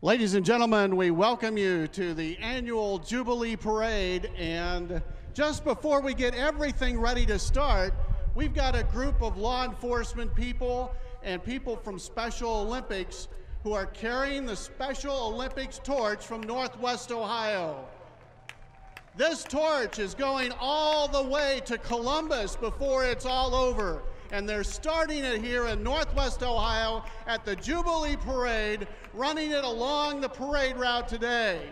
Ladies and gentlemen, we welcome you to the annual Jubilee Parade, and just before we get everything ready to start, we've got a group of law enforcement people and people from Special Olympics who are carrying the Special Olympics torch from Northwest Ohio. This torch is going all the way to Columbus before it's all over. And they're starting it here in Northwest Ohio at the Jubilee Parade, running it along the parade route today.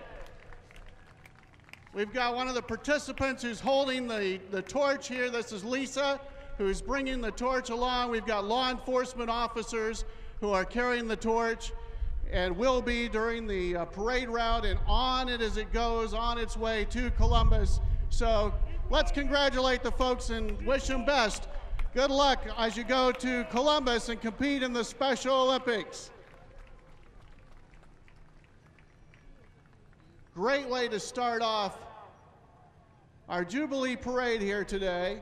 We've got one of the participants who's holding the torch here. This is Lisa, who's bringing the torch along. We've got law enforcement officers who are carrying the torch and will be during the parade route and on it as it goes on its way to Columbus. So let's congratulate the folks and wish them best. Good luck as you go to Columbus and compete in the Special Olympics. Great way to start off our Jubilee Parade here today.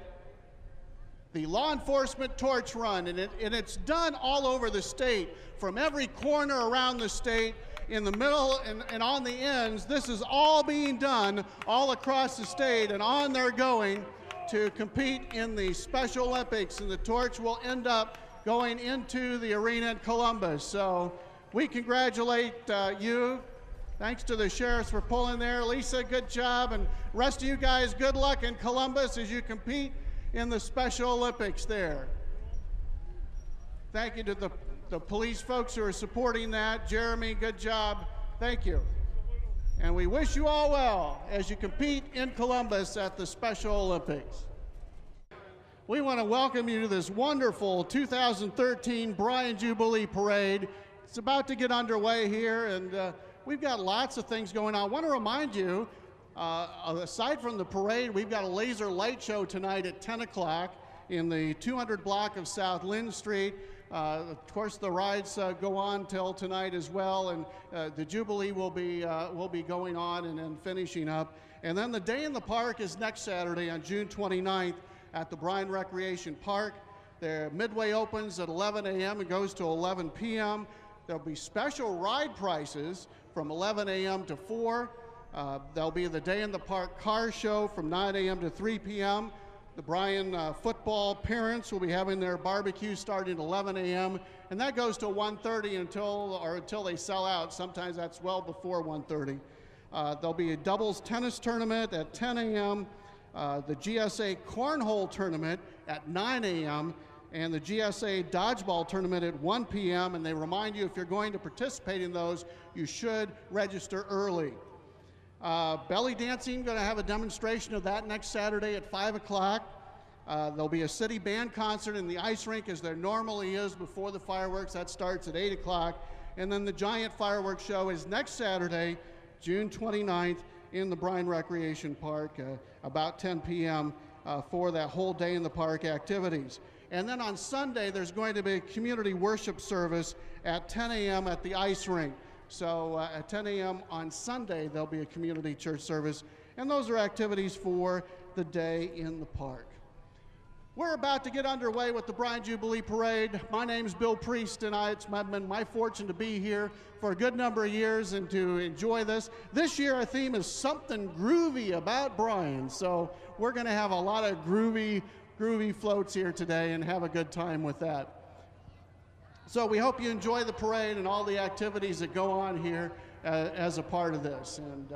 The law enforcement torch run, and it's done all over the state, from every corner around the state, in the middle and on the ends. This is all being done all across the state, and on they're going to compete in the Special Olympics, and the torch will end up going into the arena in Columbus. So we congratulate you. Thanks to the sheriffs for pulling there. Lisa, good job, and rest of you guys, good luck in Columbus as you compete in the Special Olympics there. Thank you to the police folks who are supporting that. Jeremy, good job. Thank you. And we wish you all well as you compete in Columbus at the Special Olympics. We want to welcome you to this wonderful 2013 Bryan Jubilee Parade. It's about to get underway here, and we've got lots of things going on. I want to remind you, aside from the parade, we've got a laser light show tonight at 10 o'clock in the 200 block of South Lynn Street. Of course, the rides go on till tonight as well, and the Jubilee will be going on and then finishing up. And then the day in the park is next Saturday on June 29th at the Bryan Recreation Park. Their midway opens at 11 a.m. and goes to 11 p.m. There'll be special ride prices from 11 a.m. to 4. There'll be the day in the park car show from 9 a.m. to 3 p.m. The Bryan football parents will be having their barbecue starting at 11 a.m. and that goes to 1:30 until they sell out. Sometimes that's well before 1:30. There'll be a doubles tennis tournament at 10 a.m., the GSA cornhole tournament at 9 a.m., and the GSA dodgeball tournament at 1 p.m. And they remind you, if you're going to participate in those, you should register early. Belly dancing, going to have a demonstration of that next Saturday at 5 o'clock. There'll be a city band concert in the ice rink as there normally is before the fireworks. That starts at 8 o'clock. And then the giant fireworks show is next Saturday, June 29th, in the Bryan Recreation Park, about 10 p.m. For that whole day in the park activities. And then on Sunday, there's going to be a community worship service at 10 a.m. at the ice rink. So at 10 a.m. on Sunday, there'll be a community church service, and those are activities for the day in the park. We're about to get underway with the Bryan Jubilee Parade. My name's Bill Priest, and it's been my fortune to be here for a good number of years and to enjoy this. This year, our theme is something groovy about Bryan, so we're going to have a lot of groovy floats here today and have a good time with that. So we hope you enjoy the parade and all the activities that go on here as a part of this. And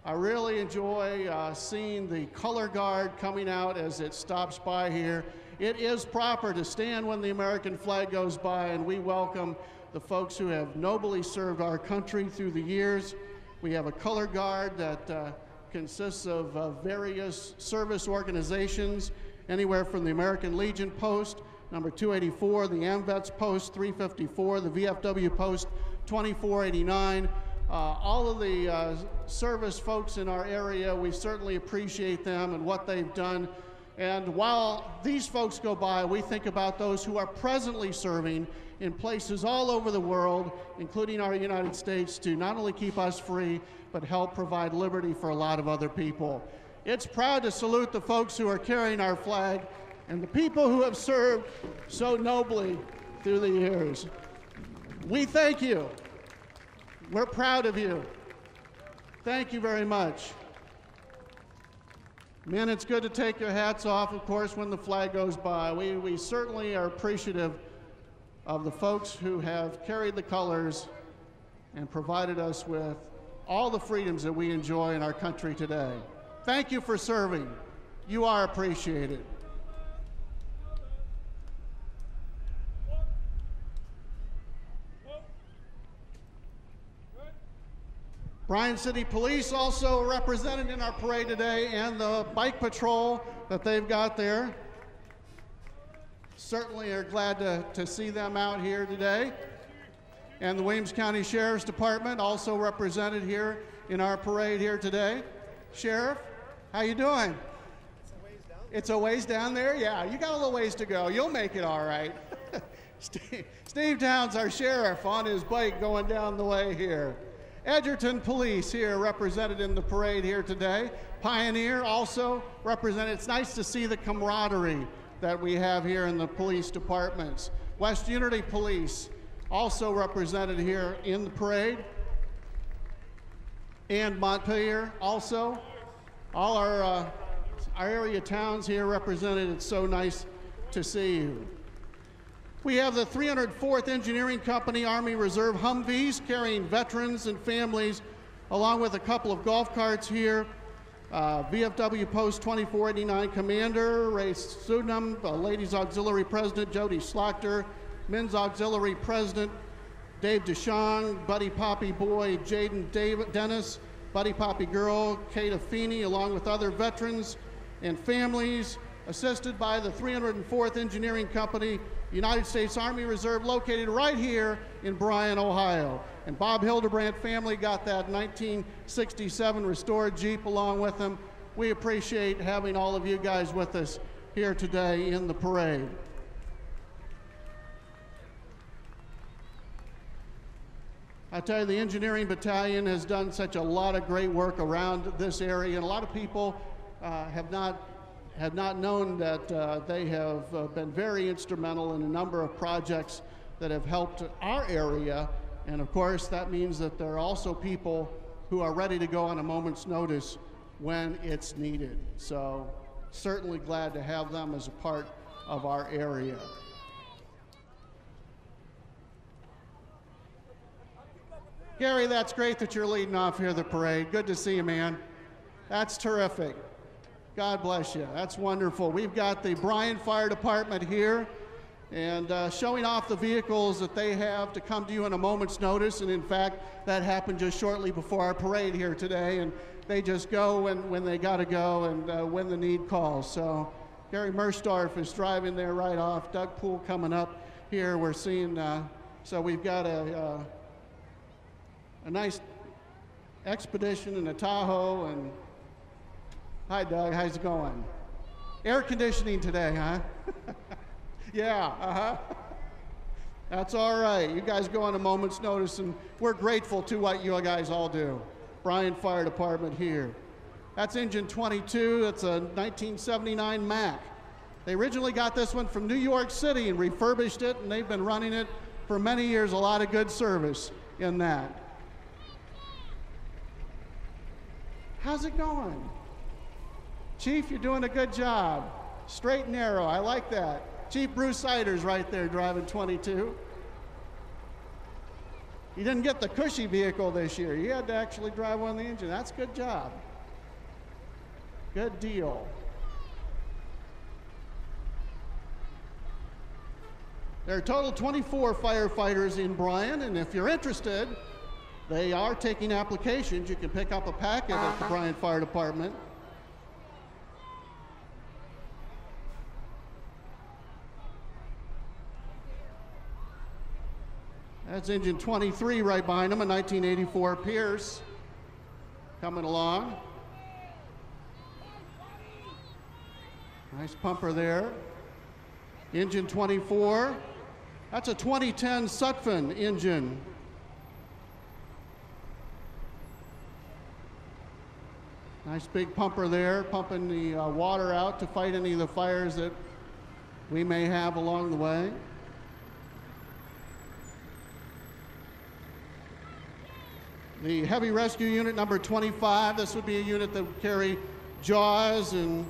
I really enjoy seeing the color guard coming out as it stops by here. It is proper to stand when the American flag goes by, and we welcome the folks who have nobly served our country through the years. We have a color guard that consists of various service organizations, anywhere from the American Legion Post, number 284, the AMVETS Post 354, the VFW Post 2489. All of the service folks in our area, we certainly appreciate them and what they've done. And while these folks go by, we think about those who are presently serving in places all over the world, including our United States, to not only keep us free, but help provide liberty for a lot of other people. It's proud to salute the folks who are carrying our flag and the people who have served so nobly through the years. We thank you. We're proud of you. Thank you very much. Men, it's good to take your hats off, of course, when the flag goes by. We certainly are appreciative of the folks who have carried the colors and provided us with all the freedoms that we enjoy in our country today. Thank you for serving. You are appreciated. Bryan City Police also represented in our parade today, and the bike patrol that they've got there. Certainly are glad to see them out here today. And the Williams County Sheriff's Department also represented here in our parade here today. Sheriff, how you doing? It's a ways down there? Yeah, you got a little ways to go. You'll make it all right. Steve Towns, our sheriff, on his bike going down the way here. Edgerton Police here represented in the parade here today. Pioneer also represented. It's nice to see the camaraderie that we have here in the police departments. West Unity Police also represented here in the parade. And Montpelier also. All our area towns here represented. It's so nice to see you. We have the 304th Engineering Company Army Reserve Humvees carrying veterans and families, along with a couple of golf carts here. VFW Post 2489 Commander Ray Sudnam, Ladies Auxiliary President Jody Slachter, Men's Auxiliary President Dave DeShong, Buddy Poppy Boy Jaden Dennis, Buddy Poppy Girl Kate Affini, along with other veterans and families, assisted by the 304th Engineering Company United States Army Reserve, located right here in Bryan, Ohio. And Bob Hildebrandt family got that 1967 restored Jeep along with them. We appreciate having all of you guys with us here today in the parade. I tell you, the Engineering Battalion has done such a lot of great work around this area, and a lot of people have not known that they have been very instrumental in a number of projects that have helped our area. And of course, that means that there are also people who are ready to go on a moment's notice when it's needed. So certainly glad to have them as a part of our area. Gary, that's great that you're leading off here the parade. Good to see you, man. That's terrific. God bless you. That's wonderful. We've got the Bryan Fire Department here and showing off the vehicles that they have to come to you in a moment's notice. And in fact, that happened just shortly before our parade here today. And they just go when they got to go and when the need calls. So Gary Mersdorf is driving there right off. Doug Poole coming up here. We're seeing, so we've got a nice Expedition and a Tahoe. And hi, Doug. How's it going? Air conditioning today, huh? Yeah, That's all right. You guys go on a moment's notice, and we're grateful to what you guys all do. Bryan Fire Department here. That's engine 22. That's a 1979 Mack. They originally got this one from New York City and refurbished it, and they've been running it for many years. A lot of good service in that. How's it going? Chief, you're doing a good job. Straight and narrow, I like that. Chief Bruce Siders right there driving 22. He didn't get the cushy vehicle this year. He had to actually drive one of the engine. That's a good job. Good deal. There are a total 24 firefighters in Bryan, and if you're interested, they are taking applications. You can pick up a packet at the Bryan Fire Department. That's engine 23 right behind him, a 1984 Pierce coming along. Nice pumper there. Engine 24. That's a 2010 Sutphen engine. Nice big pumper there, pumping the water out to fight any of the fires that we may have along the way. The Heavy Rescue Unit number 25, this would be a unit that would carry JAWS and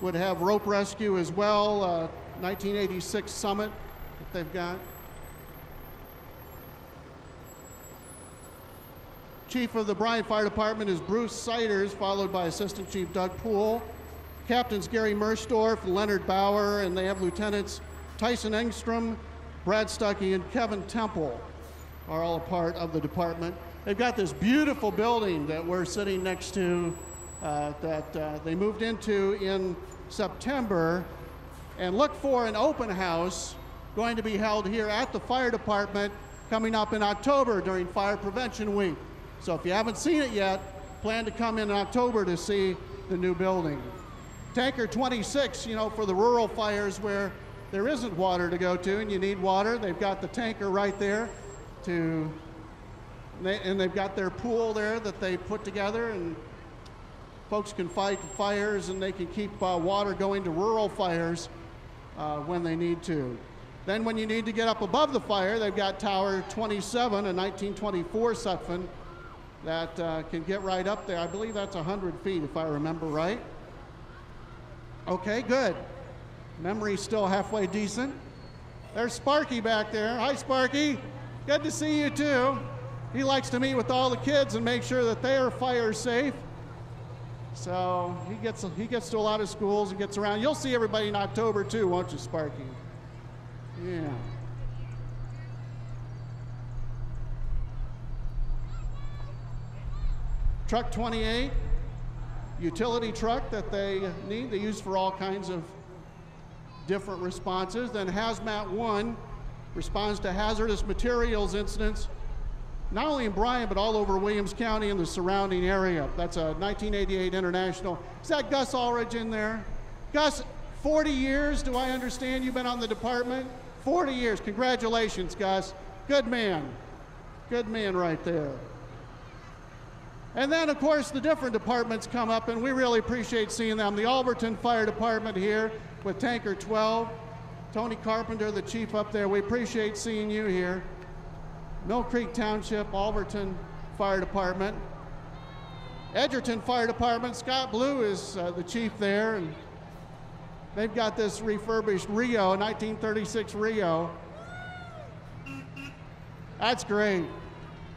would have rope rescue as well, 1986 Summit that they've got. Chief of the Bryan Fire Department is Bruce Siders, followed by Assistant Chief Doug Poole. Captains Gary Merstorff and Leonard Bauer, and they have Lieutenants Tyson Engstrom, Brad Stuckey, and Kevin Temple are all a part of the department. They've got this beautiful building that we're sitting next to that they moved into in September, and look for an open house going to be held here at the fire department coming up in October during Fire Prevention Week. So if you haven't seen it yet, plan to come in October to see the new building. Tanker 26, you know, for the rural fires where there isn't water to go to and you need water, they've got the tanker right there and they've got their pool there that they put together, and folks can fight fires and they can keep water going to rural fires when they need to. Then when you need to get up above the fire, they've got Tower 27, a 1924 Sutphen that can get right up there. I believe that's 100 feet if I remember right. Okay, good. Memory's still halfway decent. There's Sparky back there. Hi, Sparky. Good to see you too. He likes to meet with all the kids and make sure that they are fire safe. So he gets to a lot of schools and gets around. You'll see everybody in October too, won't you, Sparky? Yeah. Truck 28, utility truck that they need. They use for all kinds of different responses. Then Hazmat 1 responds to hazardous materials incidents, not only in Bryan, but all over Williams County and the surrounding area. That's a 1988 International. Is that Gus Ulrich in there? Gus, 40 years, do I understand you've been on the department? 40 years, congratulations, Gus. Good man right there. And then, of course, the different departments come up, and we really appreciate seeing them. The Alberton Fire Department here with Tanker 12. Tony Carpenter, the chief up there, we appreciate seeing you here. Mill Creek Township, Alberton Fire Department. Edgerton Fire Department, Scott Blue is the chief there, and they've got this refurbished Rio, 1936 Rio. That's great.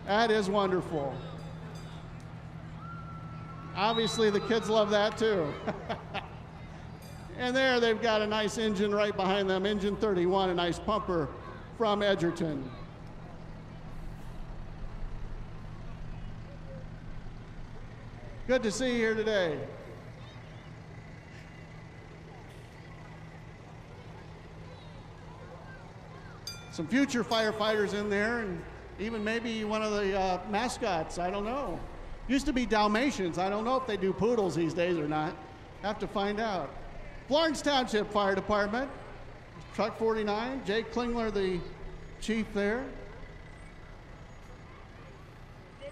That is wonderful. Obviously, the kids love that too. And there they've got a nice engine right behind them, Engine 31, a nice pumper from Edgerton. Good to see you here today. Some future firefighters in there, and even maybe one of the mascots, I don't know. Used to be Dalmatians. I don't know if they do poodles these days or not. Have to find out. Florence Township Fire Department, Truck 49, Jake Klingler, the chief there.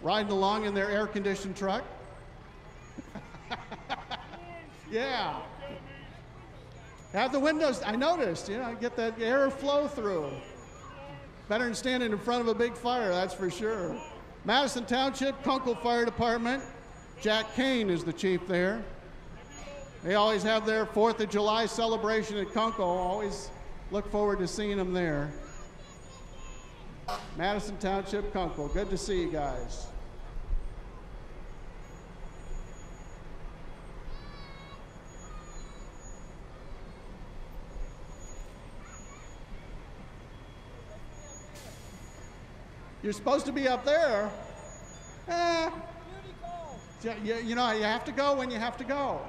Riding along in their air-conditioned truck. Yeah. Have the windows, I noticed, you know, get that air flow through. Better than standing in front of a big fire, that's for sure. Madison Township, Kunkel Fire Department. Jack Kane is the chief there. They always have their 4th of July celebration at Kunkel. Always look forward to seeing them there. Madison Township, Kunkel. Good to see you guys. You're supposed to be up there. You know, you have to go when you have to go.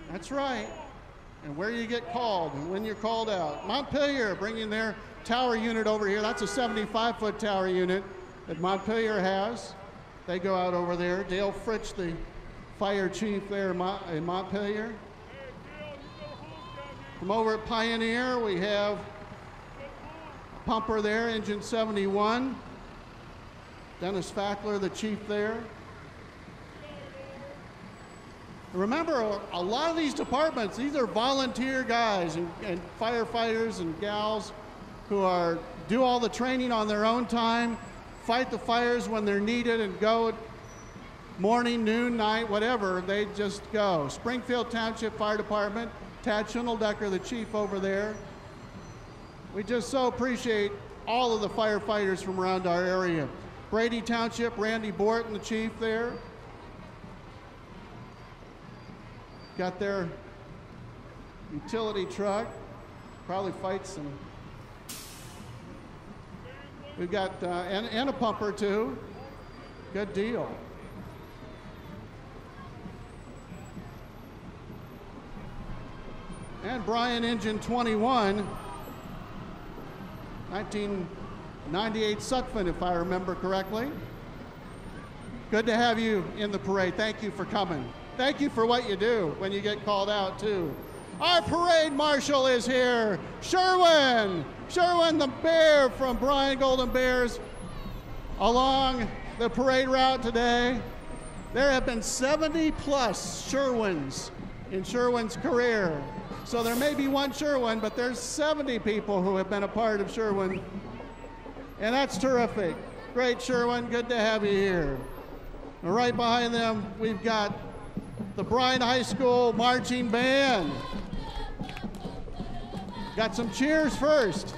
That's right. And where you get called and when you're called out. Montpelier bringing their tower unit over here. That's a 75-foot tower unit that Montpelier has. They go out over there. Dale Fritsch, the fire chief there in Montpelier. From over at Pioneer, we have a pumper there, Engine 71. Dennis Fackler, the chief there. Remember, a lot of these departments, these are volunteer guys and firefighters and gals who do all the training on their own time, fight the fires when they're needed and go morning, noon, night, whatever, they just go. Springfield Township Fire Department, Tad Schundeldecker, the chief over there. We just so appreciate all of the firefighters from around our area. Brady Township, Randy Borton, the chief there. Got their utility truck, probably fights some. We've got, and a pumper too. Good deal. And Bryan Engine 21, 1998 Sutphen, if I remember correctly. Good to have you in the parade. Thank you for coming. Thank you for what you do when you get called out too. Our parade marshal is here, Sherwin. Sherwin the Bear from Bryan Golden Bears along the parade route today. There have been 70 plus Sherwins in Sherwin's career. So there may be one Sherwin, but there's 70 people who have been a part of Sherwin. And that's terrific. Great, Sherwin, good to have you here. And right behind them, we've got the Bryan High School Marching Band. Got some cheers first.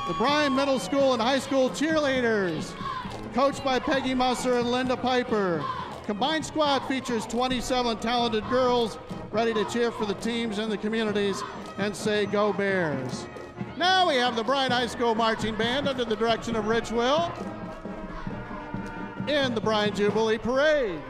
The Bryan Middle School and High School cheerleaders, coached by Peggy Musser and Linda Piper. Combined squad features 27 talented girls ready to cheer for the teams and the communities and say, "Go Bears." Now we have the Bryan High School Marching Band under the direction of Rich Will in the Bryan Jubilee Parade.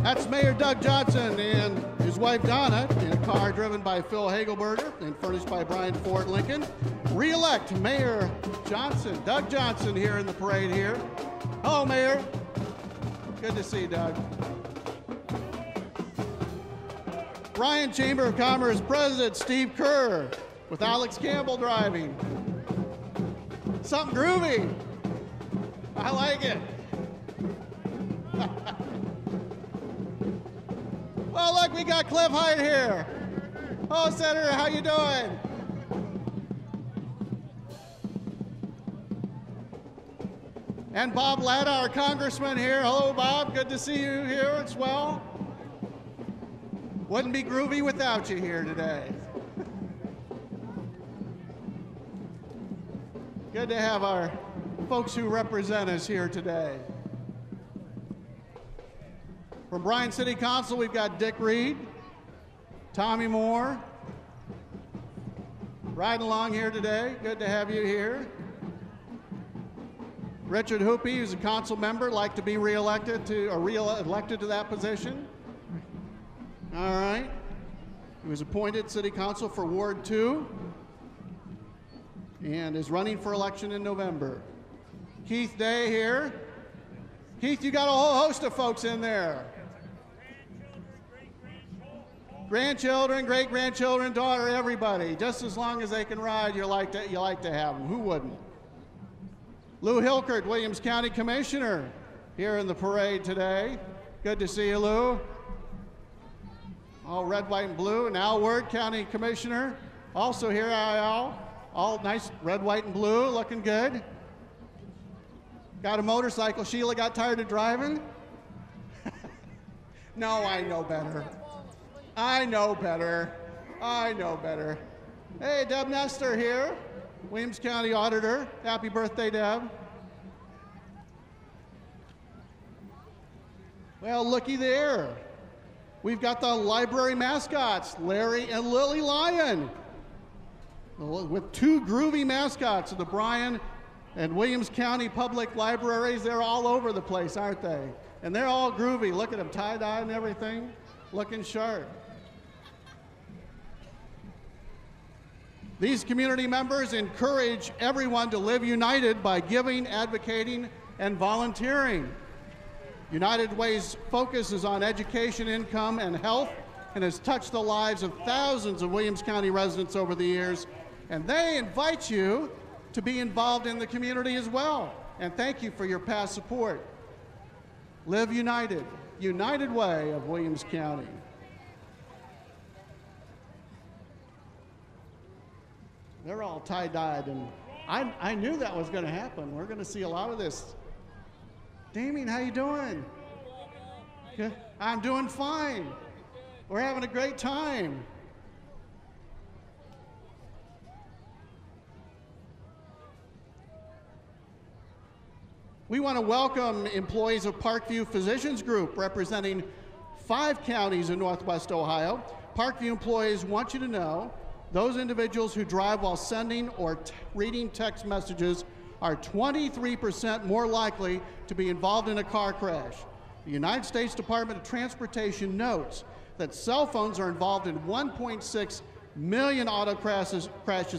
That's Mayor Doug Johnson and his wife Donna in a car driven by Phil Hagelberger and furnished by Bryan Ford Lincoln. Re-elect Mayor Johnson, Doug Johnson, here in the parade here. Hello, Mayor. Good to see you, Doug. Bryan Chamber of Commerce President Steve Kerr with Alex Campbell driving. Something groovy. I like it. Well, look, we got Cliff Hyde here. Oh, Senator, how you doing? And Bob Latta, our congressman here. Hello, Bob. Good to see you here as well. Wouldn't be groovy without you here today. Good to have our folks who represent us here today. From Bryan City Council, we've got Dick Reed, Tommy Moore, riding along here today. Good to have you here. Richard Hoopy, who's a council member, like to be re-elected to, or re-elected to that position. All right. He was appointed city council for Ward 2 and is running for election in November. Keith Day here. Keith, you got a whole host of folks in there. Grandchildren, great-grandchildren, daughter, everybody. Just as long as they can ride, you like to have them. Who wouldn't? Lou Hilkert, Williams County Commissioner, here in the parade today. Good to see you, Lou. All red, white, and blue. And Al Word, County Commissioner, also here, Al. All nice red, white, and blue, looking good. Got a motorcycle. Sheila got tired of driving? No, I know better. I know better. I know better. Hey, Deb Nestor here. Williams County Auditor. Happy birthday, Deb. Well, looky there. We've got the library mascots, Larry and Lily Lyon, with two groovy mascots of the Bryan and Williams County Public Libraries. They're all over the place, aren't they? And they're all groovy. Look at them, tie-dye and everything, looking sharp. These community members encourage everyone to live united by giving, advocating, and volunteering. United Way's focus is on education, income, and health, and has touched the lives of thousands of Williams County residents over the years. And they invite you to be involved in the community as well. And thank you for your past support. Live united, United Way of Williams County. They're all tie-dyed, and I knew that was going to happen. We're going to see a lot of this. Damien, how you doing? Good. I'm doing fine. We're having a great time. We want to welcome employees of Parkview Physicians Group, representing 5 counties in Northwest Ohio. Parkview employees want you to know those individuals who drive while sending or reading text messages are 23% more likely to be involved in a car crash. The United States Department of Transportation notes that cell phones are involved in 1.6 million auto crashes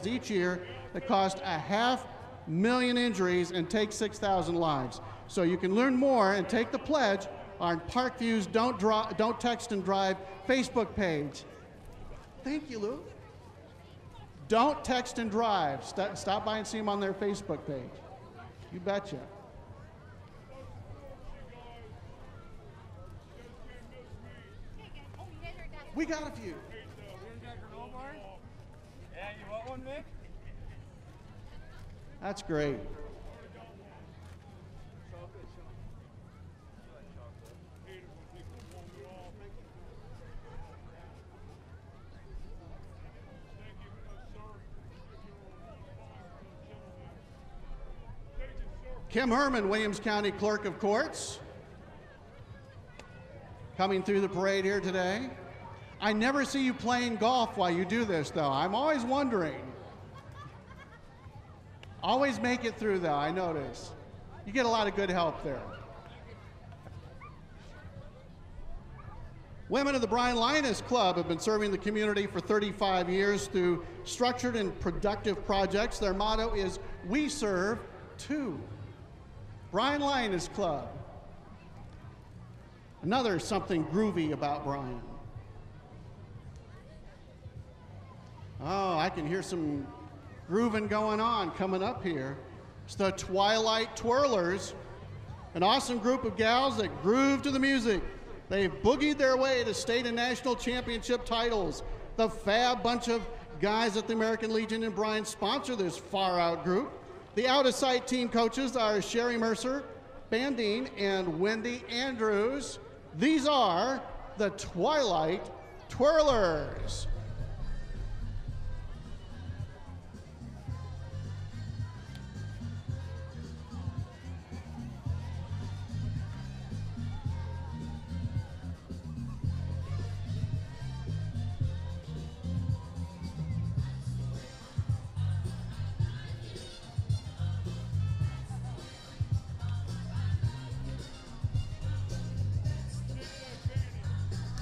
each year that cost 500,000 injuries and take 6,000 lives. So you can learn more and take the pledge on Parkview's Don't Text and Drive Facebook page. Thank you, Lou. Don't Text and Drive. Stop by and see them on their Facebook page. You betcha. We got a few. Yeah, you want one, Mick? That's great. Kim Herman, Williams County Clerk of Courts, coming through the parade here today. I never see you playing golf while you do this, though. I'm always wondering. Always make it through, though, I notice. You get a lot of good help there. Women of the Bryan Lioness Club have been serving the community for 35 years through structured and productive projects. Their motto is, "We serve too." Bryan Lioness Club. Another something groovy about Bryan. Oh, I can hear some grooving going on coming up here. It's the Twilight Twirlers, an awesome group of gals that groove to the music. They've boogied their way to state and national championship titles. The fab bunch of guys at the American Legion and Bryan sponsor this far-out group. The out-of-sight team coaches are Sherry Mercer, Bandine, and Wendy Andrews. These are the Twilight Twirlers.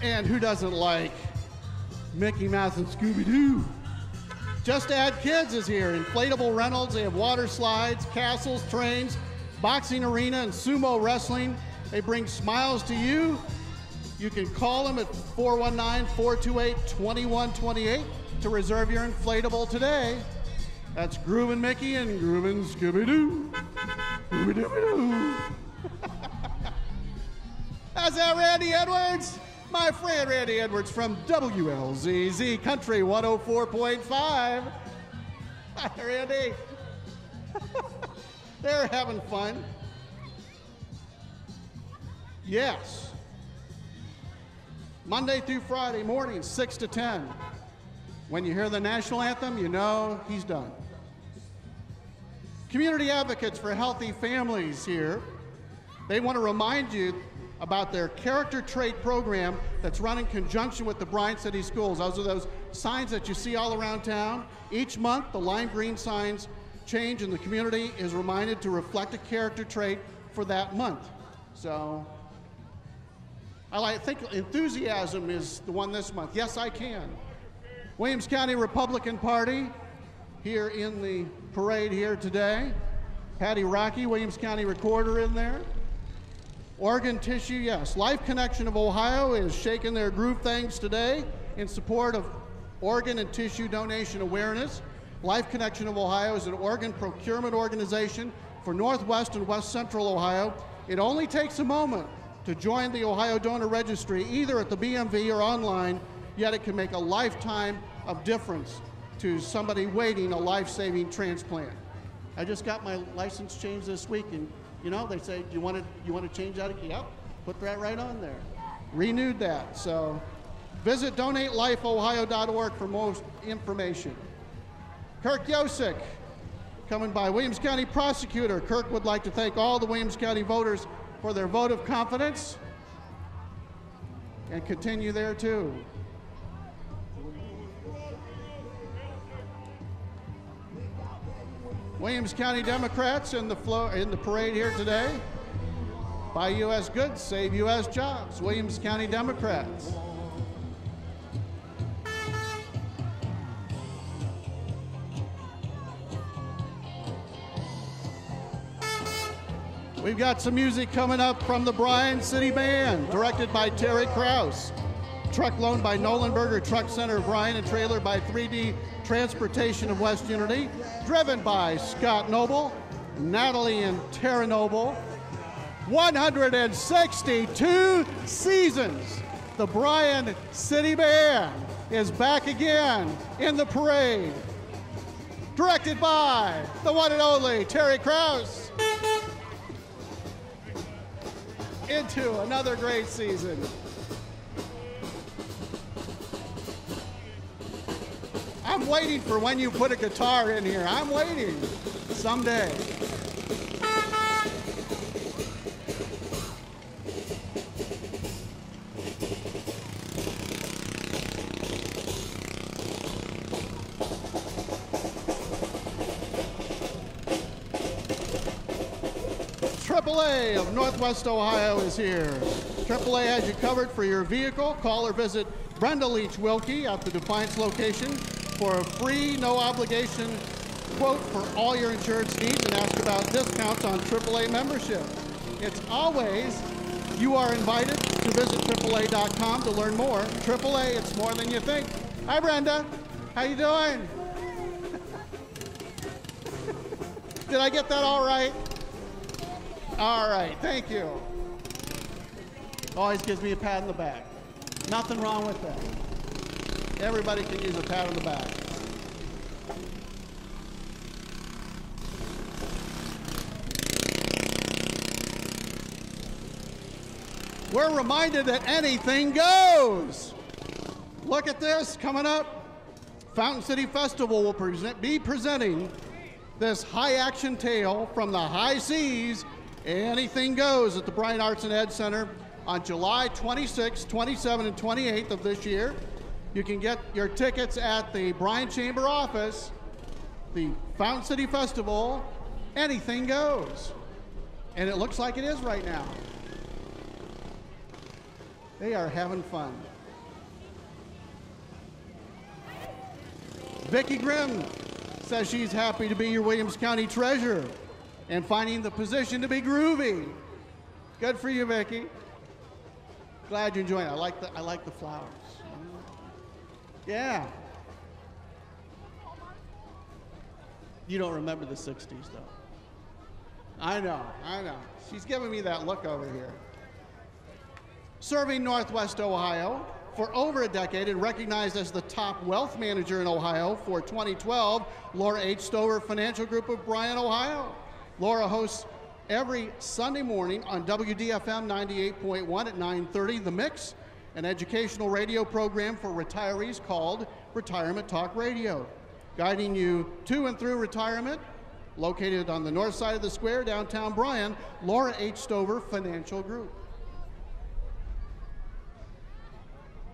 And who doesn't like Mickey Mouse and Scooby-Doo? Just Add Kids is here. Inflatable rentals, they have water slides, castles, trains, boxing arena, and sumo wrestling. They bring smiles to you. You can call them at 419-428-2128 to reserve your inflatable today. That's Groovin' Mickey and Groovin' Scooby-Doo. Scooby-Doo. How's that, Randy Edwards? My friend Randy Edwards from WLZZ Country 104.5. Hi, Randy. They're having fun. Yes. Monday through Friday mornings, 6 to 10. When you hear the national anthem, you know he's done. Community advocates for healthy families here. They want to remind you about their character trait program that's run in conjunction with the Bryan City Schools. Those are those signs that you see all around town. Each month, the lime green signs change and the community is reminded to reflect a character trait for that month. So, I think enthusiasm is the one this month. Yes, I can. Williams County Republican Party here in the parade here today. Patty Rocky, Williams County Recorder in there. Organ Tissue, yes. Life Connection of Ohio is shaking their groove things today in support of organ and tissue donation awareness. Life Connection of Ohio is an organ procurement organization for Northwest and West Central Ohio. It only takes a moment to join the Ohio Donor Registry, either at the BMV or online, yet it can make a lifetime of difference to somebody waiting a life-saving transplant. I just got my license changed this week, and you know, they say, you want to change that? Yep, put that right on there. Renewed that. So visit donatelifeohio.org for more information. Kirk Yosick, coming by, Williams County Prosecutor. Kirk would like to thank all the Williams County voters for their vote of confidence, and continue there too. Williams County Democrats in the parade here today. Buy U.S. goods, save U.S. jobs. Williams County Democrats. We've got some music coming up from the Bryan City Band, directed by Terry Krause. Truck loaned by Nolenberger Truck Center of Bryan and trailer by 3D Transportation of West Unity. Driven by Scott Noble, Natalie and Tara Noble. 162 seasons. The Bryan City Band is back again in the parade. Directed by the one and only Terry Krause. Into another great season. I'm waiting for when you put a guitar in here. I'm waiting someday. AAA of Northwest Ohio is here. AAA has you covered for your vehicle. Call or visit Brenda Leach Wilkie at the Defiance location for a free, no obligation quote for all your insurance needs, and ask about discounts on AAA membership. It's always, you are invited to visit AAA.com to learn more. AAA, it's more than you think. Hi, Brenda. How you doing? Did I get that all right? All right, thank you. Always gives me a pat on the back. Nothing wrong with that. Everybody can use a pat on the back. We're reminded that anything goes. Look at this coming up. Fountain City Festival will be presenting this high action tale from the high seas. Anything goes at the Bryan Arts and Ed Center on July 26th, 27th, and 28th of this year. You can get your tickets at the Bryan Chamber office. The Fountain City Festival, anything goes. And it looks like it is right now. They are having fun. Vicki Grimm says she's happy to be your Williams County treasurer and finding the position to be groovy. Good for you, Vicki. Glad you're enjoying it. I like the flowers. Yeah. You don't remember the 60s, though. I know. She's giving me that look over here. Serving Northwest Ohio for over a decade and recognized as the top wealth manager in Ohio for 2012, Laura H. Stover Financial Group of Bryan, Ohio. Laura hosts every Sunday morning on WDFM 98.1 at 9:30, The Mix, an educational radio program for retirees called Retirement Talk Radio, guiding you to and through retirement located on the north side of the square, downtown Bryan, Laura H. Stover Financial Group.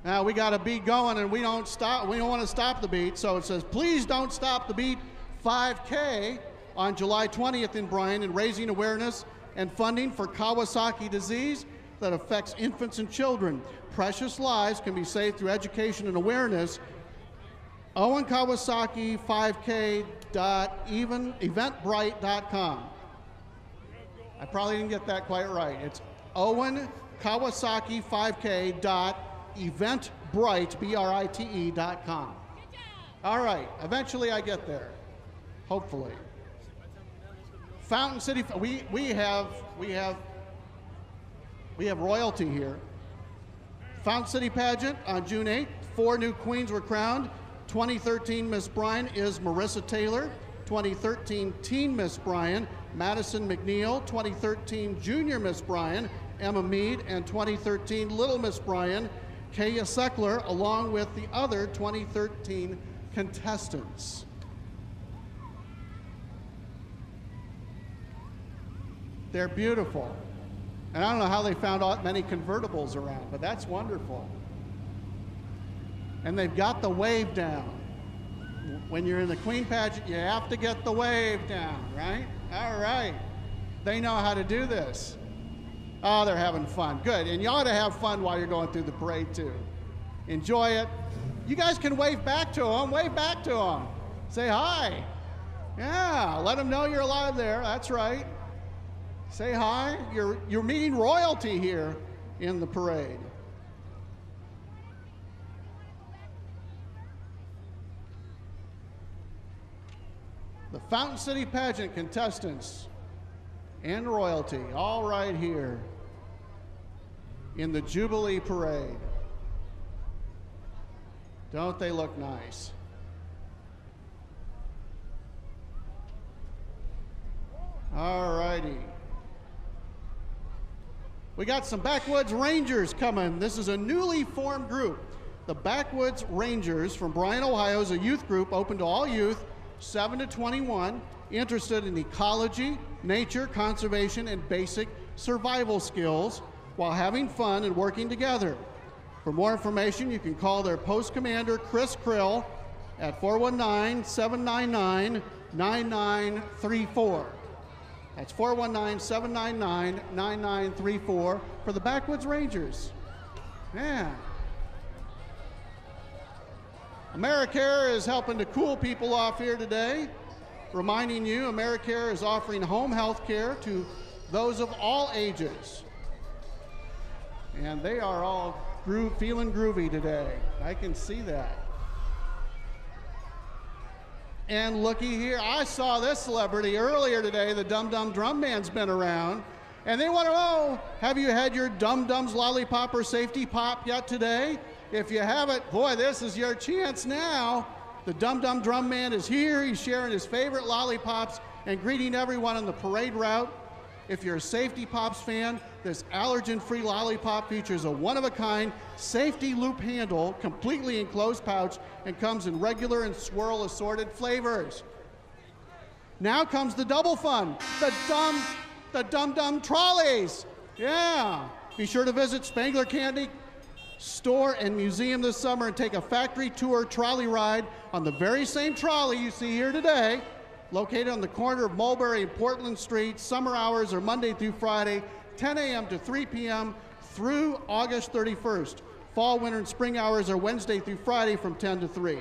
Now we got a beat going, and we don't want to stop the beat, so it says, please don't stop the beat 5K on July 20th in Bryan, and raising awareness and funding for Kawasaki disease that affects infants and children. Precious lives can be saved through education and awareness. Owen Kawasaki 5K.eventbrite.com. I probably didn't get that quite right. It's Owen Kawasaki 5K.eventbrite.com. All right, eventually I get there, hopefully. Fountain City, we have royalty here. Fountain City Pageant on June 8th. 4 new queens were crowned. 2013 Miss Bryan is Marissa Taylor. 2013 Teen Miss Bryan, Madison McNeil. 2013 Junior Miss Bryan, Emma Mead. And 2013 Little Miss Bryan, Kaya Seckler, along with the other 2013 contestants. They're beautiful. And I don't know how they found out many convertibles around, but that's wonderful. And they've got the wave down. When you're in the Queen Pageant, you have to get the wave down, right? All right. They know how to do this. Oh, they're having fun. Good. And you ought to have fun while you're going through the parade, too. Enjoy it. You guys can wave back to them. Wave back to them. Say hi. Yeah, let them know you're alive there. That's right. Say hi. You're meeting royalty here in the parade. The Fountain City Pageant contestants and royalty, all right here in the Jubilee Parade. Don't they look nice? All righty. We got some Backwoods Rangers coming. This is a newly formed group. The Backwoods Rangers from Bryan, Ohio is a youth group open to all youth, 7 to 21, interested in ecology, nature, conservation, and basic survival skills while having fun and working together. For more information, you can call their post commander, Chris Krill, at 419-799-9934. That's 419-799-9934 for the Backwoods Rangers. Yeah. AmeriCare is helping to cool people off here today. Reminding you, AmeriCare is offering home health care to those of all ages. And they are all feeling groovy today. I can see that. And looky here, I saw this celebrity earlier today. The Dum Dum Drum Man's been around. And they want to know, have you had your Dum Dums Lollipop or Safety Pop yet today? If you haven't, boy, this is your chance now. The Dum Dum Drum Man is here. He's sharing his favorite lollipops and greeting everyone on the parade route. If you're a Safety Pops fan, this allergen-free lollipop features a one-of-a-kind safety loop handle, completely enclosed pouch, and comes in regular and swirl assorted flavors. Now comes the double fun, the Dum Dum Trolleys. Yeah, be sure to visit Spangler Candy Store and Museum this summer and take a factory tour trolley ride on the very same trolley you see here today, located on the corner of Mulberry and Portland Street. Summer hours are Monday through Friday, 10 a.m. to 3 p.m. through August 31st. Fall, winter, and spring hours are Wednesday through Friday from 10 to 3.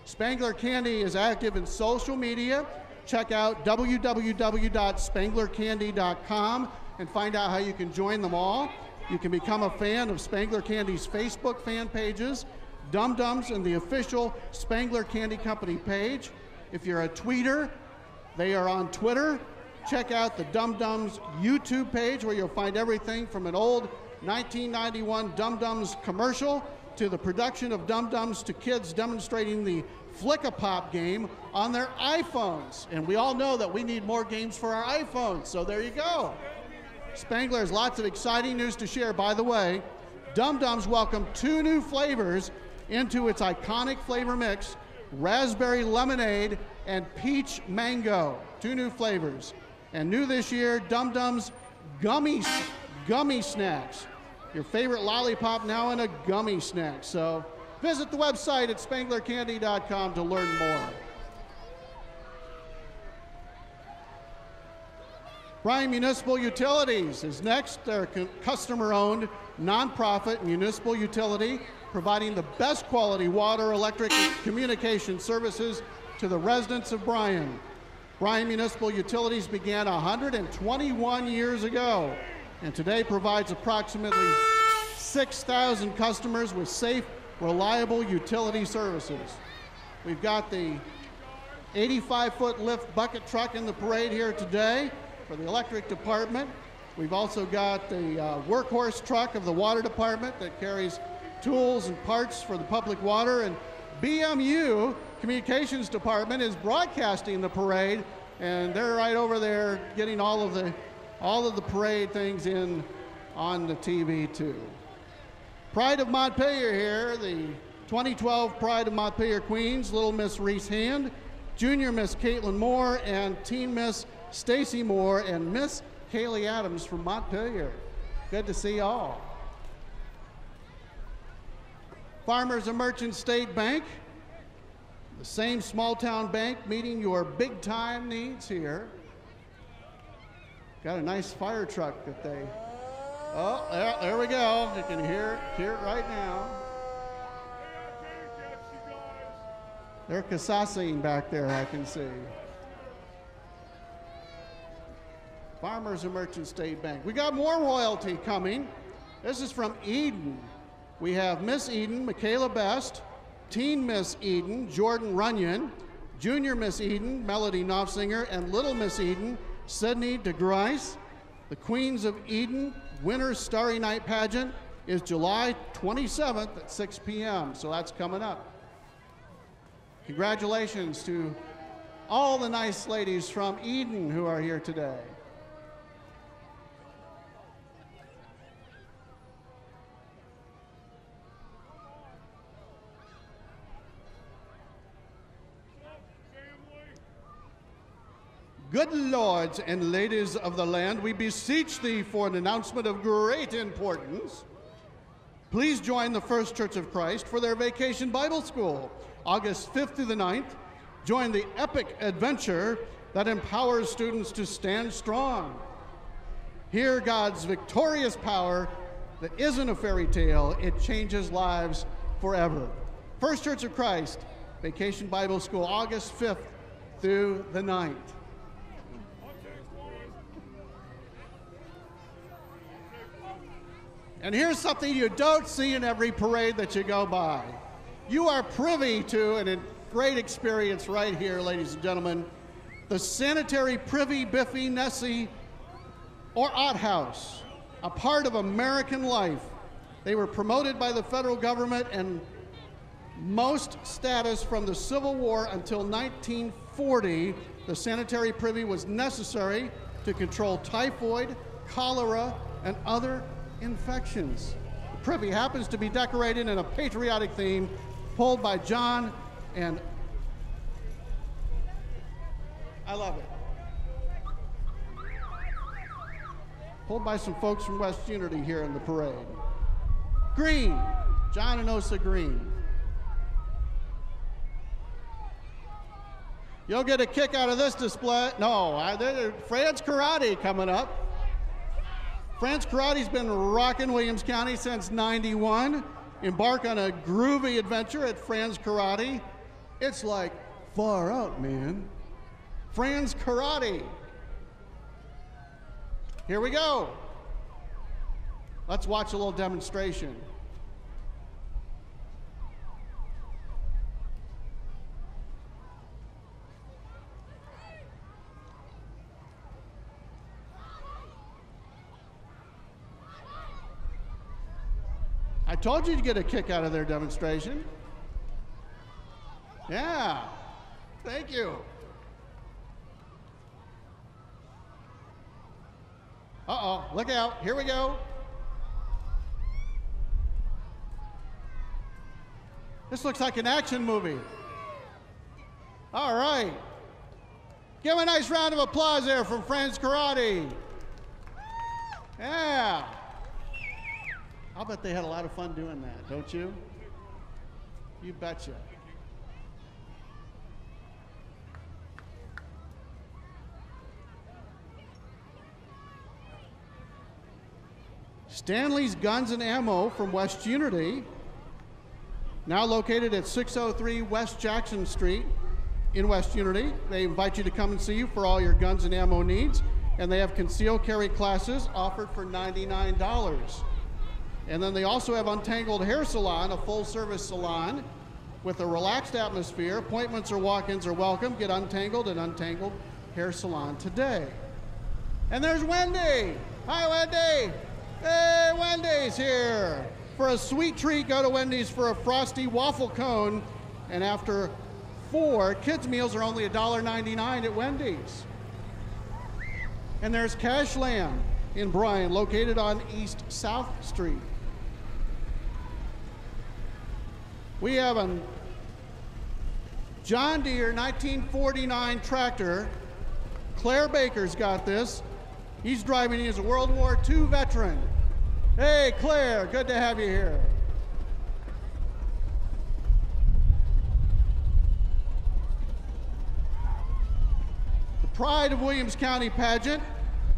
Spangler Candy is active in social media. Check out www.spanglercandy.com and find out how you can join them all. You can become a fan of Spangler Candy's Facebook fan pages, Dum Dums, and the official Spangler Candy Company page. If you're a tweeter, they are on Twitter. Check out the Dum Dums YouTube page where you'll find everything from an old 1991 Dum Dums commercial to the production of Dum Dums to kids demonstrating the Flick-a-Pop game on their iPhones. And we all know that we need more games for our iPhones, so there you go. Spangler has lots of exciting news to share. By the way, Dum Dums welcomed 2 new flavors into its iconic flavor mix, raspberry lemonade, and peach mango. 2 new flavors. And new this year, Dum Dums gummy snacks. Your favorite lollipop now in a gummy snack. So visit the website at spanglercandy.com to learn more. Bryan Municipal Utilities is next. They're a customer-owned, nonprofit municipal utility providing the best quality water, electric, and communication services to the residents of Bryan. Bryan Municipal Utilities began 121 years ago and today provides approximately 6,000 customers with safe, reliable utility services. We've got the 85-foot lift bucket truck in the parade here today for the electric department. We've also got the workhorse truck of the water department that carries tools and parts for the public water, and BMU communications department is broadcasting the parade, and they're right over there getting all of the parade things in on the TV too. Pride of Montpelier here, the 2012 Pride of Montpelier Queens, Little Miss Reese Hand, Junior Miss Caitlin Moore, and Teen Miss Stacy Moore, and Miss Kaylee Adams from Montpelier. Good to see y'all. Farmers and Merchants State Bank, the same small town bank meeting your big time needs here. Got a nice fire truck that they, oh, there we go. You can hear it right now. They're casasing back there, I can see. Farmers and Merchants State Bank. We got more royalty coming. This is from Eden. We have Miss Eden, Michaela Best, Teen Miss Eden, Jordan Runyon, Junior Miss Eden, Melody Knopfsinger, and Little Miss Eden, Sydney DeGrice. The Queens of Eden Winter Starry Night Pageant is July 27th at 6 p.m., so that's coming up. Congratulations to all the nice ladies from Eden who are here today. Good lords and ladies of the land, we beseech thee for an announcement of great importance. Please join the First Church of Christ for their Vacation Bible School, August 5th through the 9th. Join the epic adventure that empowers students to stand strong. Hear God's victorious power that isn't a fairy tale, it changes lives forever. First Church of Christ, Vacation Bible School, August 5th through the 9th. And here's something you don't see in every parade that you go by. You are privy to, and a great experience right here, ladies and gentlemen, the Sanitary Privy Biffy Nessie or Outhouse, a part of American life. They were promoted by the federal government and most status from the Civil War until 1940. The sanitary privy was necessary to control typhoid, cholera, and other infections. The privy happens to be decorated in a patriotic theme pulled by John, and I love it. Pulled by some folks from West Unity here in the parade. Green, John and Osa Green. You'll get a kick out of this display. No, Fran's Karate coming up. France Karate's been rocking Williams County since '91. Embark on a groovy adventure at Fran's Karate. It's like far out, man. Fran's Karate. Here we go. Let's watch a little demonstration. I told you to get a kick out of their demonstration. Yeah, thank you. Uh-oh, look out, here we go. This looks like an action movie. All right. Give a nice round of applause there from Friends Karate. Yeah. I'll bet they had a lot of fun doing that, don't you? You betcha. Stanley's Guns and Ammo from West Unity, now located at 603 West Jackson Street in West Unity. They invite you to come and see you for all your guns and ammo needs, and they have concealed carry classes offered for $99. And then they also have Untangled Hair Salon, a full-service salon with a relaxed atmosphere. Appointments or walk-ins are welcome. Get untangled at Untangled Hair Salon today. And there's Wendy. Hi, Wendy. Hey, Wendy's here. For a sweet treat, go to Wendy's for a frosty waffle cone. And after 4, kids' meals are only $1.99 at Wendy's. And there's Cashland in Bryan, located on East South Street. We have a John Deere 1949 tractor. Claire Baker's got this. He's driving. He is a World War II veteran. Hey, Claire, good to have you here. The Pride of Williams County Pageant,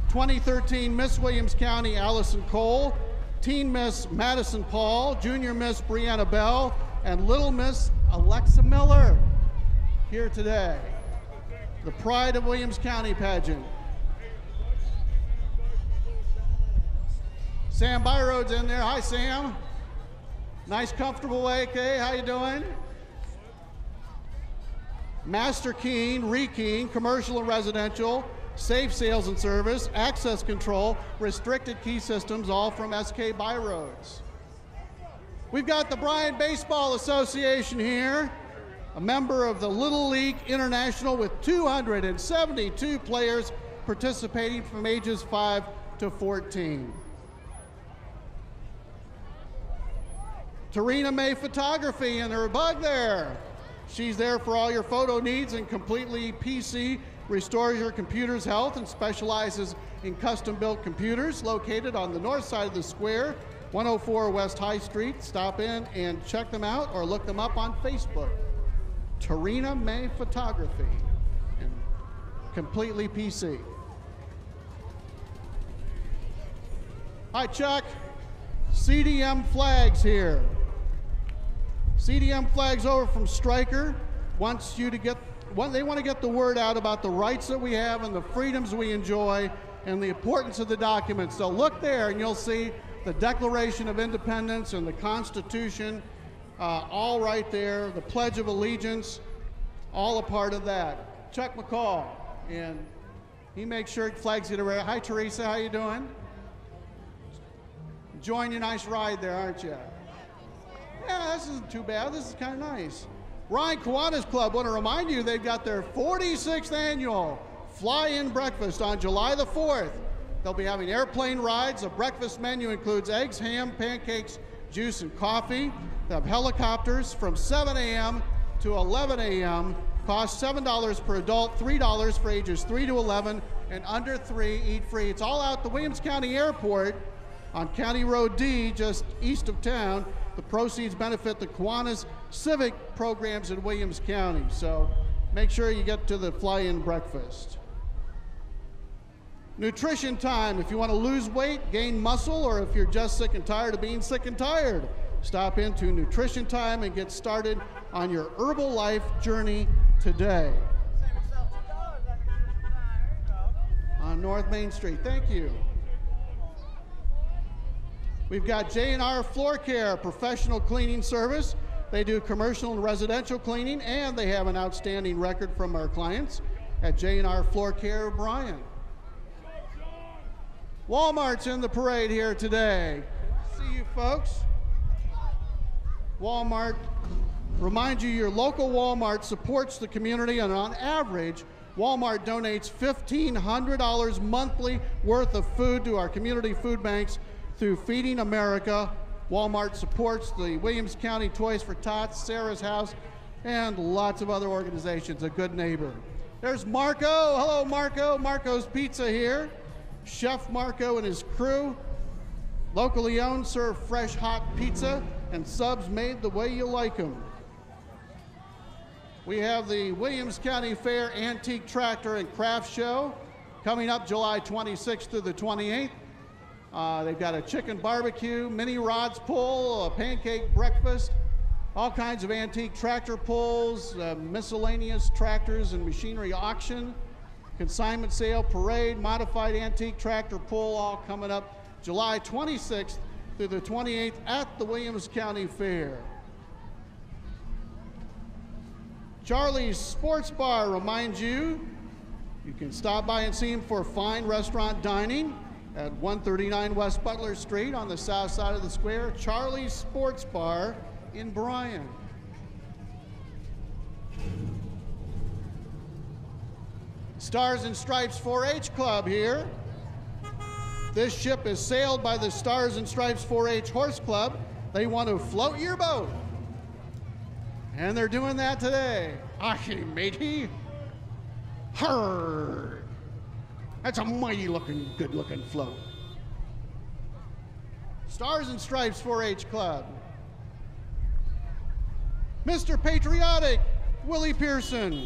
2013 Miss Williams County Allison Cole, Teen Miss Madison Paul, Junior Miss Brianna Bell, and Little Miss Alexa Miller here today. The Pride of Williams County Pageant. Sam Byroad's in there. Hi, Sam. Nice, comfortable AK. How you doing? Master Keen, Rekeen, Commercial and Residential, Safe Sales and Service, Access Control, Restricted Key Systems, all from SK Byroads. We've got the Bryan Baseball Association here, a member of the Little League International with 272 players participating from ages 5 to 14. Tarina May Photography and her bug there. She's there for all your photo needs and completely PC, restores your computer's health and specializes in custom-built computers, located on the north side of the square, 104 West High Street. Stop in and check them out or look them up on Facebook. Tarina May Photography and completely PC. Hi, Chuck. CDM Flags here. CDM Flags over from Stryker wants you to they want to get the word out about the rights that we have and the freedoms we enjoy and the importance of the documents. So look there and you'll see the Declaration of Independence and the Constitution, all right there, the Pledge of Allegiance, all a part of that. Chuck McCall, and he makes sure flags get around. Hi, Teresa, how you doing? Enjoying your nice ride there, aren't you? Yeah, this isn't too bad. This is kind of nice. Ryan Kiwanis Club, want to remind you they've got their 46th annual fly-in breakfast on July the 4th. They'll be having airplane rides. The breakfast menu includes eggs, ham, pancakes, juice, and coffee. They have helicopters from 7 a.m. to 11 a.m. Cost $7 per adult, $3 for ages 3 to 11, and under 3 eat free. It's all out the Williams County Airport on County Road D, just east of town. The proceeds benefit the Kiwanis civic programs in Williams County. So make sure you get to the fly-in breakfast. Nutrition Time. If you want to lose weight, gain muscle, or if you're just sick and tired of being sick and tired, stop into Nutrition Time and get started on your herbal life journey today. On North Main Street. Thank you. We've got J&R Floor Care, professional cleaning service. They do commercial and residential cleaning, and they have an outstanding record from our clients at J&R Floor Care, Bryan. Walmart's in the parade here today. See you folks. Walmart, remind you your local Walmart supports the community, and on average, Walmart donates $1,500 monthly worth of food to our community food banks through Feeding America. Walmart supports the Williams County Toys for Tots, Sarah's House, and lots of other organizations, a good neighbor. There's Marco. Hello, Marco. Marco's Pizza here. Chef Marco and his crew. Locally owned, serve fresh, hot pizza and subs made the way you like them. We have the Williams County Fair Antique Tractor and Craft Show coming up July 26th through the 28th. They've got a chicken barbecue, mini rods pull, a pancake breakfast, all kinds of antique tractor pulls, miscellaneous tractors and machinery auction, consignment sale, parade, modified antique tractor pull, all coming up July 26th through the 28th at the Williams County Fair. Charlie's Sports Bar reminds you can stop by and see him for fine restaurant dining at 139 West Butler Street on the south side of the square. Charlie's Sports Bar in Bryan. Stars and Stripes 4-H Club here. This ship is sailed by the Stars and Stripes 4-H Horse Club. They want to float your boat. And they're doing that today. Aye, matey. Hurr. That's a mighty looking, good looking float. Stars and Stripes 4-H Club. Mr. Patriotic, Willie Pearson.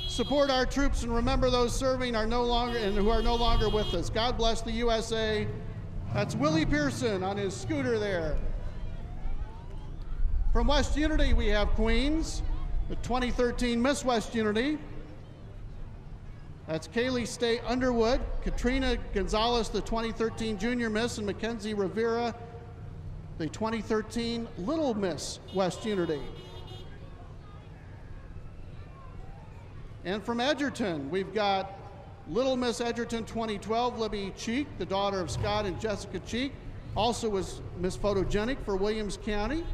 Support our troops and remember those serving are no longer and who are no longer with us. God bless the USA. That's Willie Pearson on his scooter there. From West Unity, we have Queens, the 2013 Miss West Unity. That's Kaylee State Underwood, Katrina Gonzalez, the 2013 Junior Miss, and Mackenzie Rivera, the 2013 Little Miss West Unity. And from Edgerton, we've got Little Miss Edgerton 2012, Libby Cheek, the daughter of Scott and Jessica Cheek, also was Miss Photogenic for Williams County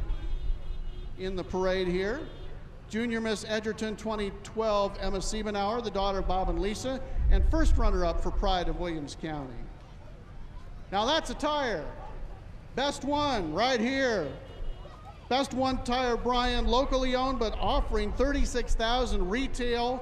in the parade here. Junior Miss Edgerton 2012, Emma Siebenauer, the daughter of Bob and Lisa, and first runner-up for Pride of Williams County. Now that's a tire. Best One right here. Best One Tire Bryan, locally owned but offering 36,000 retail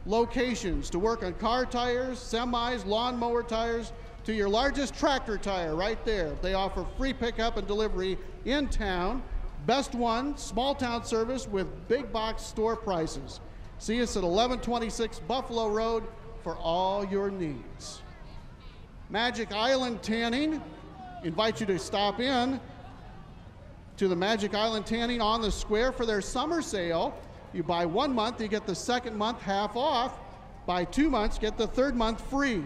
locations to work on car tires, semis, lawnmower tires, to your largest tractor tire right there. They offer free pickup and delivery in town. Best One, small town service with big box store prices. See us at 1126 Buffalo Road for all your needs. Magic Island Tanning, invite you to stop in to the Magic Island Tanning on the square for their summer sale. You buy 1 month, you get the second month half off. Buy 2 months, get the third month free.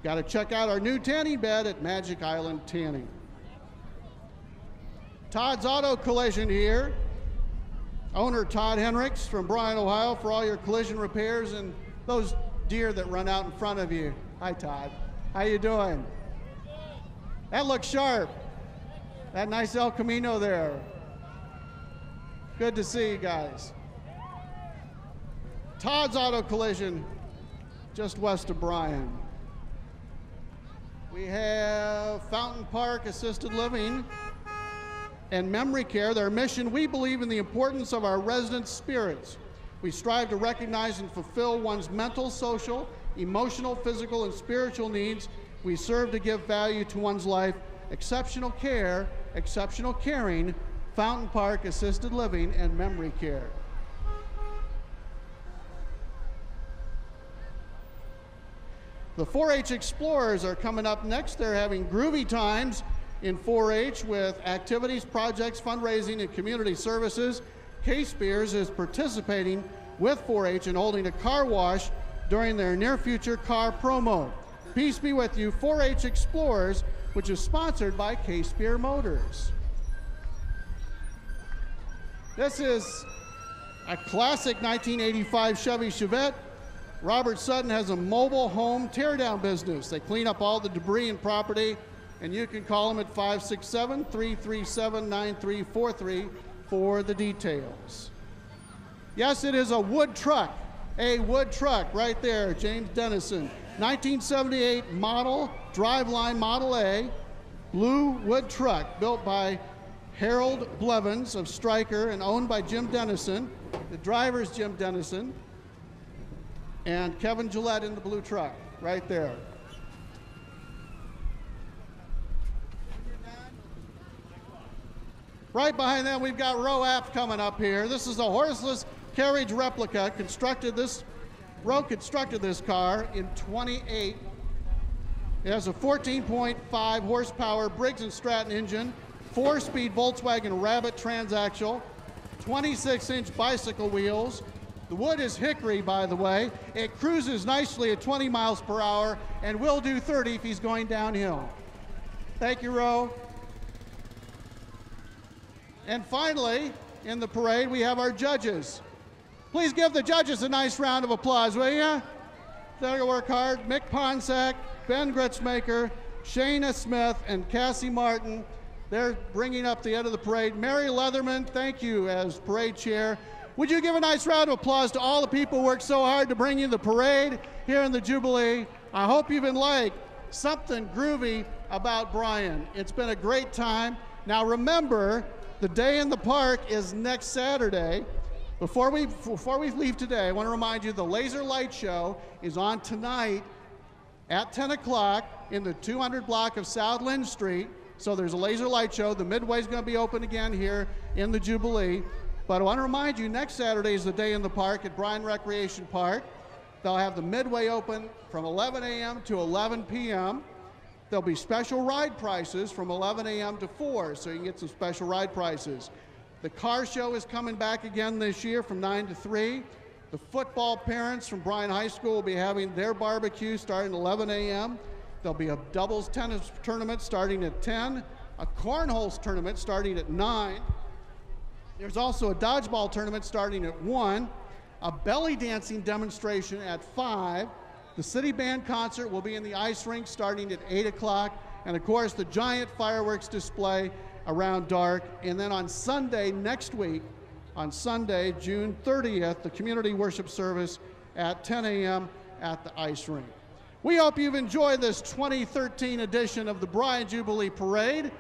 Got to check out our new tanning bed at Magic Island Tanning. Todd's Auto Collision here. Owner Todd Henricks from Bryan, Ohio, for all your collision repairs and those deer that run out in front of you. Hi, Todd. How you doing? That looks sharp. That nice El Camino there. Good to see you guys. Todd's Auto Collision, just west of Bryan. We have Fountain Park Assisted Living and Memory Care. Their mission: we believe in the importance of our residents' spirits. We strive to recognize and fulfill one's mental, social, emotional, physical, and spiritual needs. We serve to give value to one's life. Exceptional care, exceptional caring. Fountain Park Assisted Living and Memory Care. The 4-H Explorers are coming up next. They're having groovy times in 4-H with activities, projects, fundraising, and community services. K-Spears is participating with 4-H and holding a car wash during their near future car promo. Peace be with you, 4-H Explorers, which is sponsored by K-Spear Motors. This is a classic 1985 Chevy Chevette. Robert Sutton has a mobile home teardown business. They clean up all the debris and property, and you can call them at 567-337-9343 for the details. Yes, it is a wood truck right there, James Dennison. 1978 model, driveline Model A, blue wood truck built by Harold Blevins of Stryker and owned by Jim Dennison. The driver's Jim Dennison. And Kevin Gillette in the blue truck, right there. Right behind them, we've got Roe Apt coming up here. This is a horseless carriage replica. Roe constructed this car in '28. It has a 14.5 horsepower Briggs & Stratton engine, 4-speed Volkswagen Rabbit transaxle, 26-inch bicycle wheels. The wood is hickory, by the way. It cruises nicely at 20 miles per hour and will do 30 if he's going downhill. Thank you, Roe. And finally, in the parade, we have our judges. Please give the judges a nice round of applause, will you? They'll work hard. Mick Ponsack, Ben Gritzmaker, Shayna Smith, and Cassie Martin. They're bringing up the end of the parade. Mary Leatherman, thank you as parade chair. Would you give a nice round of applause to all the people who worked so hard to bring you the parade here in the Jubilee. I hope you've been like something groovy about Bryan. It's been a great time. Now remember, the day in the park is next Saturday. Before we leave today, I want to remind you the laser light show is on tonight at 10 o'clock in the 200 block of South Lynn Street. So there's a laser light show. The Midway is going to be open again here in the Jubilee. But I want to remind you, next Saturday is the day in the park at Bryan Recreation Park. They'll have the Midway open from 11 a.m. to 11 p.m. There'll be special ride prices from 11 a.m. to 4, so you can get some special ride prices. The car show is coming back again this year from 9 to 3. The football parents from Bryan High School will be having their barbecue starting at 11 a.m. There'll be a doubles tennis tournament starting at 10, a cornhole tournament starting at 9. There's also a dodgeball tournament starting at 1, a belly dancing demonstration at 5. The City Band concert will be in the ice rink starting at 8 o'clock. And of course, the giant fireworks display around dark. And then on Sunday next week, on Sunday, June 30th, the community worship service at 10 a.m. at the ice rink. We hope you've enjoyed this 2013 edition of the Bryan Jubilee Parade.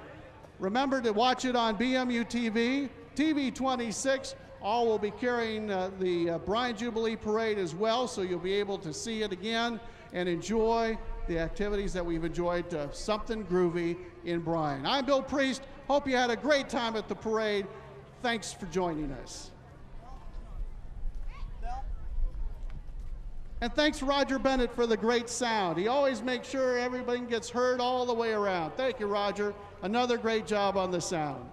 Remember to watch it on BMU TV, TV26. All will be carrying the Bryan Jubilee Parade as well, so you'll be able to see it again and enjoy the activities that we've enjoyed, something groovy in Bryan. I'm Bill Priest. Hope you had a great time at the parade. Thanks for joining us. And thanks Roger Bennett for the great sound. He always makes sure everybody gets heard all the way around. Thank you, Roger. Another great job on the sound.